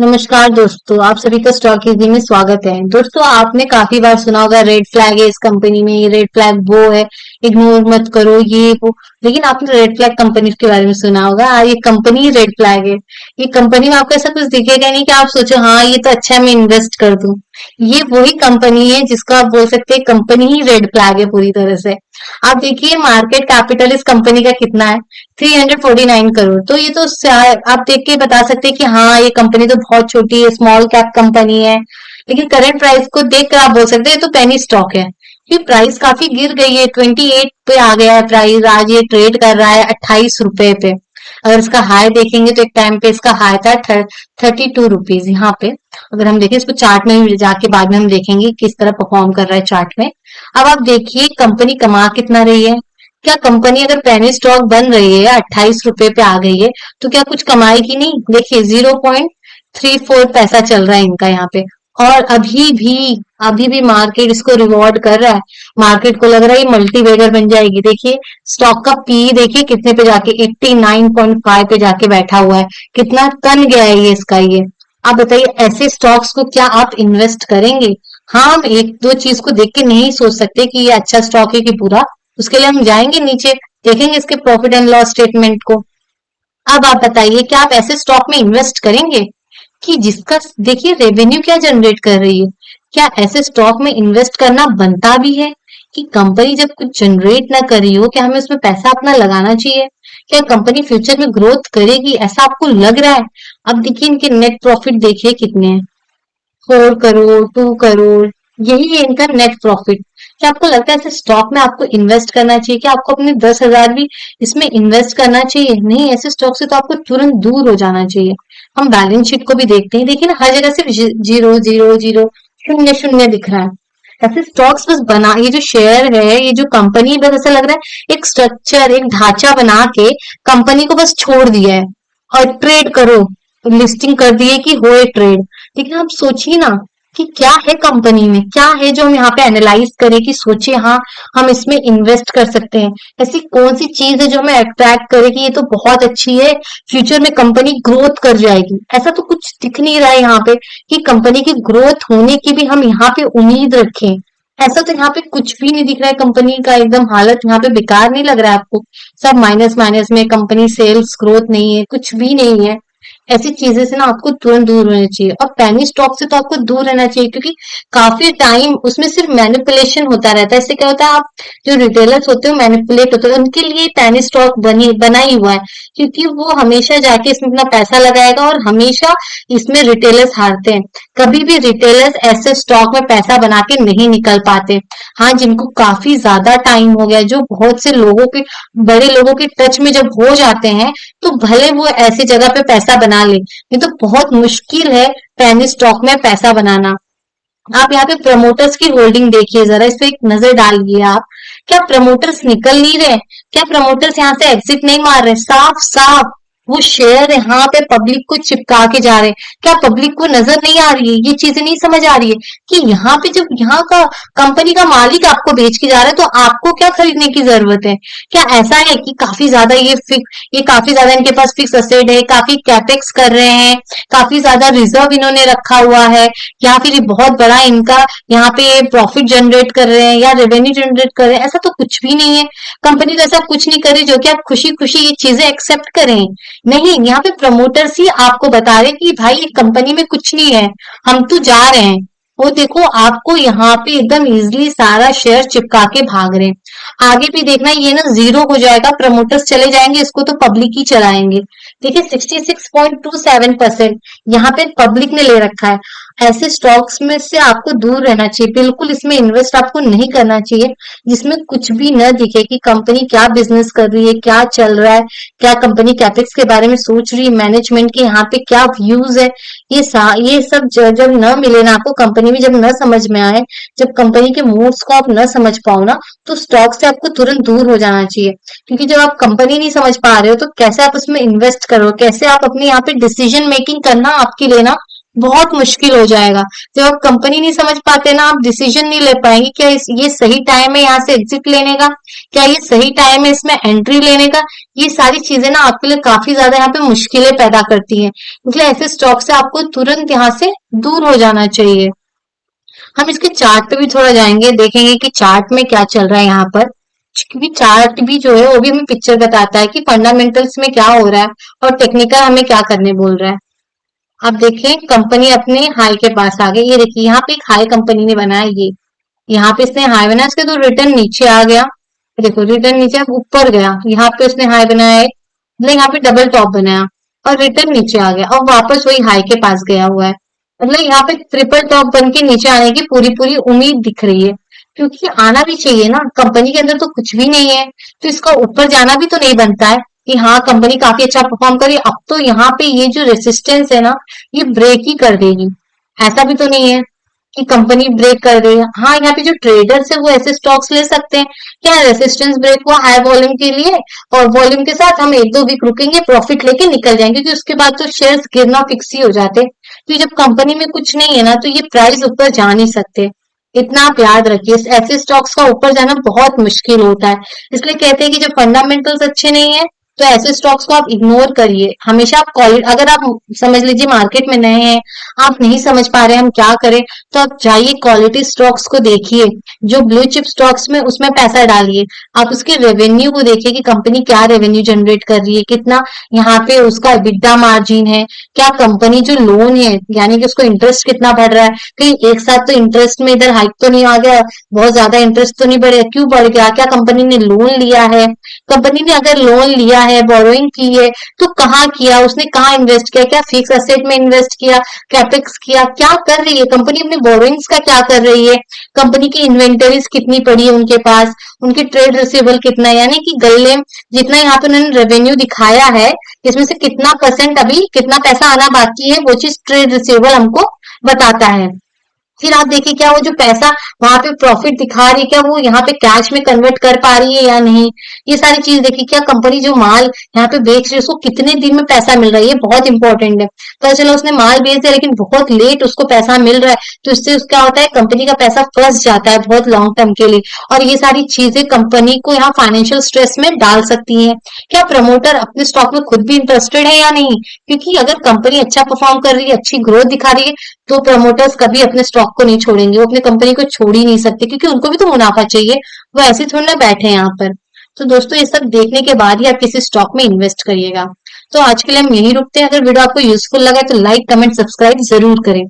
नमस्कार दोस्तों, आप सभी का स्टॉक इजी में स्वागत है। दोस्तों, आपने काफी बार सुना होगा रेड फ्लैग है इस कंपनी में, ये रेड फ्लैग वो है, इग्नोर मत करो ये वो। लेकिन आपने रेड फ्लैग कंपनी के बारे में सुना होगा, ये कंपनी ही रेड फ्लैग है। ये कंपनी में आपको ऐसा कुछ दिखेगा नहीं कि आप सोचो हाँ ये तो अच्छा है मैं इन्वेस्ट कर दूं। ये वही कंपनी है जिसको आप बोल सकते हैं कंपनी ही रेड फ्लैग है पूरी तरह से। आप देखिए मार्केट कैपिटल इस कंपनी का कितना है, 349 करोड़। तो ये तो आप देख के बता सकते हैं कि हाँ ये कंपनी तो बहुत छोटी है, स्मॉल कैप कंपनी है। लेकिन करंट प्राइस को देख कर आप बोल सकते हैं ये तो पेनी स्टॉक है। ये प्राइस काफी गिर गई है, 28 पे आ गया है प्राइस। आज ये ट्रेड कर रहा है 28 रुपए पे। अगर इसका हाई देखेंगे तो एक टाइम पे इसका हाई था 32 रुपीज यहाँ पे। अगर हम देखें इसको चार्ट में भी जाके बाद में हम देखेंगे किस तरह परफॉर्म कर रहा है चार्ट में। अब आप देखिए कंपनी कमा कितना रही है। क्या कंपनी अगर पेनी स्टॉक बन रही है 28 रुपए पे आ गई है तो क्या कुछ कमाएगी नहीं? देखिए 0.34 पैसा चल रहा है इनका यहाँ पे। और अभी भी मार्केट इसको रिवॉर्ड कर रहा है। मार्केट को लग रहा है ये मल्टी बैगर बन जाएगी। देखिए स्टॉक का पी देखिए कितने पे जाके 89.5 पे जाके बैठा हुआ है। कितना तन गया है ये इसका ये। आप बताइए ऐसे स्टॉक्स को क्या आप इन्वेस्ट करेंगे? हाँ, हम एक दो चीज को देख के नहीं सोच सकते कि ये अच्छा स्टॉक है कि बुरा। उसके लिए हम जाएंगे नीचे, देखेंगे इसके प्रॉफिट एंड लॉस स्टेटमेंट को। अब आप बताइए क्या आप ऐसे स्टॉक में इन्वेस्ट करेंगे कि जिसका देखिए रेवेन्यू क्या जनरेट कर रही है? क्या ऐसे स्टॉक में इन्वेस्ट करना बनता भी है कि कंपनी जब कुछ जनरेट ना कर रही हो क्या हमें उसमें पैसा अपना लगाना चाहिए? क्या कंपनी फ्यूचर में ग्रोथ करेगी ऐसा आपको लग रहा है? अब देखिए इनके नेट प्रॉफिट देखिए कितने हैं, 4 करोड़, 2 करोड़, यही है इनका नेट प्रॉफिट। क्या आपको लगता है ऐसे स्टॉक में आपको इन्वेस्ट करना चाहिए? क्या आपको अपने 10,000 भी इसमें इन्वेस्ट करना चाहिए? नहीं, ऐसे स्टॉक से तो आपको तुरंत दूर हो जाना चाहिए। हम बैलेंस शीट को भी देखते हैं, देखिए ना हर जगह सिर्फ जीरो जीरो जीरो, शून्य शून्य दिख रहा है। ऐसे स्टॉक्स बस बना, ये जो शेयर है ये जो कंपनी, बस ऐसा लग रहा है एक स्ट्रक्चर एक ढांचा बना के कंपनी को बस छोड़ दिया है और ट्रेड करो, लिस्टिंग कर दी है कि होए ट्रेड। लेकिन आप सोचिए ना कि क्या है कंपनी में, क्या है जो हम यहाँ पे एनालाइज करें कि सोचे हाँ हम इसमें इन्वेस्ट कर सकते हैं। ऐसी कौन सी चीज है जो हमें अट्रैक्ट करे कि ये तो बहुत अच्छी है, फ्यूचर में कंपनी ग्रोथ कर जाएगी? ऐसा तो कुछ दिख नहीं रहा है यहाँ पे कि कंपनी की ग्रोथ होने की भी हम यहाँ पे उम्मीद रखें। ऐसा तो यहाँ पे कुछ भी नहीं दिख रहा है। कंपनी का एकदम हालत यहाँ पे बेकार नहीं लग रहा है आपको? सब माइनस माइनस में, कंपनी सेल्स ग्रोथ नहीं है, कुछ भी नहीं है। ऐसी चीजें से ना आपको तुरंत दूर रहना चाहिए और पैनी स्टॉक से तो आपको दूर रहना चाहिए क्योंकि काफी टाइम उसमें सिर्फ मैनिपुलेशन होता रहता है। इससे क्या होता है, आप जो रिटेलर्स होते हैं मैनिपुलेट होते हैं, उनके लिए पैनी स्टॉक बना ही हुआ है क्योंकि वो हमेशा जाके इसमें अपना पैसा लगाएगा और हमेशा इसमें रिटेलर्स हारते हैं। कभी भी रिटेलर्स ऐसे स्टॉक में पैसा बना के नहीं निकल पाते। हाँ, जिनको काफी ज्यादा टाइम हो गया, जो बहुत से लोगों के बड़े लोगों के टच में जब हो जाते हैं तो भले वो ऐसी जगह पे पैसा बना ले, ये तो बहुत मुश्किल है पेनी स्टॉक में पैसा बनाना। आप यहाँ पे प्रमोटर्स की होल्डिंग देखिए, जरा इस पे एक नजर डालिए आप। क्या प्रमोटर्स निकल नहीं रहे? क्या प्रमोटर्स यहाँ से एग्जिट नहीं मार रहे? साफ साफ वो शेयर यहाँ पे पब्लिक को चिपका के जा रहे हैं। क्या पब्लिक को नजर नहीं आ रही है? ये चीजें नहीं समझ आ रही है कि यहाँ पे जब यहाँ का कंपनी का मालिक आपको बेच के जा रहा है तो आपको क्या खरीदने की जरूरत है? क्या ऐसा है कि काफी ज्यादा ये काफी ज्यादा इनके पास फिक्स असेट है, काफी कैपेक्स कर रहे हैं, काफी ज्यादा रिजर्व इन्होंने रखा हुआ है, या फिर ये बहुत बड़ा इनका यहाँ पे प्रॉफिट जनरेट कर रहे हैं या रेवेन्यू जनरेट कर रहे हैं? ऐसा तो कुछ भी नहीं है। कंपनी तो ऐसा कुछ नहीं कर रही जो कि आप खुशी खुशी ये चीजें एक्सेप्ट करें। नहीं, यहाँ पे प्रमोटर्स ही आपको बता रहे कि भाई ये कंपनी में कुछ नहीं है, हम तो जा रहे हैं। वो देखो आपको यहाँ पे एकदम इजिली सारा शेयर चिपका के भाग रहे हैं। आगे भी देखना ये ना जीरो हो जाएगा, प्रमोटर्स चले जाएंगे, इसको तो पब्लिक ही चलाएंगे। देखिए 66.27% यहाँ पे पब्लिक ने ले रखा है। ऐसे स्टॉक्स में से आपको दूर रहना चाहिए, बिल्कुल इसमें इन्वेस्ट आपको नहीं करना चाहिए जिसमें कुछ भी न दिखे कि कंपनी क्या बिजनेस कर रही है, क्या चल रहा है, क्या कंपनी कैपेक्स के बारे में सोच रही है, मैनेजमेंट के यहाँ पे क्या व्यूज है। ये सब जब न मिले ना आपको, कंपनी में जब न समझ में आए, जब कंपनी के मूड्स को आप न समझ पाओ ना, तो स्टॉक से आपको तुरंत दूर हो जाना चाहिए। क्योंकि जब आप कंपनी नहीं समझ पा रहे हो तो कैसे आप उसमें इन्वेस्ट करो, कैसे आप अपने यहाँ पे डिसीजन मेकिंग करना आपके लिए ना बहुत मुश्किल हो जाएगा। जब आप कंपनी नहीं समझ पाते ना, आप डिसीजन नहीं ले पाएंगे क्या ये सही टाइम है यहाँ से एग्जिट लेने का, क्या ये सही टाइम है इसमें एंट्री लेने का। ये सारी चीजें ना आपके लिए काफी ज्यादा यहाँ पे मुश्किलें पैदा करती हैं, इसलिए ऐसे स्टॉक से आपको तुरंत यहाँ से दूर हो जाना चाहिए। हम इसके चार्ट पे भी थोड़ा जाएंगे, देखेंगे कि चार्ट में क्या चल रहा है यहाँ पर, क्योंकि चार्ट भी जो है वो भी हमें पिक्चर बताता है कि फंडामेंटल्स में क्या हो रहा है और टेक्निकल हमें क्या करने बोल रहा है। अब देखें कंपनी अपने हाई के पास आ गई, ये देखिए यहाँ पे एक हाई कंपनी ने बनाया, ये यहाँ पे इसने हाई बनाया, इसके तो रिटर्न नीचे आ गया। देखो रिटर्न नीचे अब ऊपर गया, यहाँ पे उसने हाई बनाया है, मतलब यहाँ पे डबल टॉप बनाया और रिटर्न नीचे आ गया और वापस वही हाई के पास गया हुआ है। मतलब यहाँ पे ट्रिपल टॉप बन के नीचे आने की पूरी पूरी उम्मीद दिख रही है, क्योंकि आना भी चाहिए ना, कंपनी के अंदर तो कुछ भी नहीं है, तो इसका ऊपर जाना भी तो नहीं बनता है कि हाँ कंपनी काफी अच्छा परफॉर्म करी। अब तो यहाँ पे ये जो रेसिस्टेंस है ना, ये ब्रेक ही कर देगी, ऐसा भी तो नहीं है कि कंपनी ब्रेक कर रही है। हाँ यहाँ पे जो ट्रेडर्स है वो ऐसे स्टॉक्स ले सकते हैं, क्या रेसिस्टेंस ब्रेक हुआ हाई वॉल्यूम के लिए, और वॉल्यूम के साथ हम एक दो वीक रुकेंगे, प्रॉफिट लेके निकल जाएंगे, क्योंकि उसके बाद तो शेयर्स गिरना फिक्स ही हो जाते हैं। तो जब कंपनी में कुछ नहीं है ना, तो ये प्राइस ऊपर जा नहीं सकते। इतना आप याद रखिए, ऐसे स्टॉक्स का ऊपर जाना बहुत मुश्किल होता है। इसलिए कहते हैं कि जब फंडामेंटल्स अच्छे नहीं है, तो ऐसे स्टॉक्स को आप इग्नोर करिए। हमेशा आप क्वालिटी, अगर आप समझ लीजिए मार्केट में नए हैं, आप नहीं समझ पा रहे हैं हम क्या करें, तो आप जाइए क्वालिटी स्टॉक्स को देखिए, जो ब्लू चिप स्टॉक्स में उसमें पैसा डालिए। आप उसके रेवेन्यू को देखिए कि कंपनी क्या रेवेन्यू जनरेट कर रही है, कितना यहाँ पे उसका EBITDA मार्जिन है, क्या कंपनी जो लोन है यानी कि उसको इंटरेस्ट कितना बढ़ रहा है, कहीं एक साथ तो इंटरेस्ट में इधर हाइक तो नहीं आ गया, बहुत ज्यादा इंटरेस्ट तो नहीं बढ़े, क्यों बढ़ गया, क्या कंपनी ने लोन लिया है। कंपनी ने अगर लोन लिया है, बोरोइंग की है, तो कहाँ किया, उसने कहाँ इन्वेस्ट किया, क्या फिक्स असेट में इन्वेस्ट किया, कैपेक्स किया, क्या कर रही है कंपनी, अपने बोरोइंग्स का क्या कर रही है, कंपनी की इन्वेंटरीज कितनी पड़ी है उनके पास, उनके ट्रेड रिसीवेबल कितना है, यानी कि गल्ले जितना यहाँ पे उन्होंने रेवेन्यू दिखाया है, इसमें से कितना परसेंट अभी कितना पैसा आना बाकी है, वो चीज ट्रेड रिसीवेबल हमको बताता है। फिर आप देखिए क्या वो जो पैसा वहां पे प्रॉफिट दिखा रही है, क्या वो यहाँ पे कैश में कन्वर्ट कर पा रही है या नहीं। ये सारी चीज देखिए, क्या कंपनी जो माल यहाँ पे बेच रही है उसको कितने दिन में पैसा मिल रहा है, ये बहुत इंपॉर्टेंट है। पता चला उसने माल बेच दिया लेकिन बहुत लेट उसको पैसा मिल रहा है, तो इससे क्या होता है, कंपनी का पैसा फंस जाता है बहुत लॉन्ग टर्म के लिए, और ये सारी चीजें कंपनी को यहाँ फाइनेंशियल स्ट्रेस में डाल सकती है। क्या प्रमोटर अपने स्टॉक में खुद भी इंटरेस्टेड है या नहीं, क्योंकि अगर कंपनी अच्छा परफॉर्म कर रही है, अच्छी ग्रोथ दिखा रही है, तो प्रमोटर्स कभी अपने स्टॉक को नहीं छोड़ेंगे, वो अपनी कंपनी को छोड़ ही नहीं सकते, क्योंकि उनको भी तो मुनाफा चाहिए, वो ऐसे थोड़ी ना बैठे हैं यहाँ पर। तो दोस्तों ये सब देखने के बाद ही आप किसी स्टॉक में इन्वेस्ट करिएगा। तो आज के लिए हम यही रुकते हैं। अगर वीडियो आपको यूजफुल लगा तो लाइक कमेंट सब्सक्राइब जरूर करें।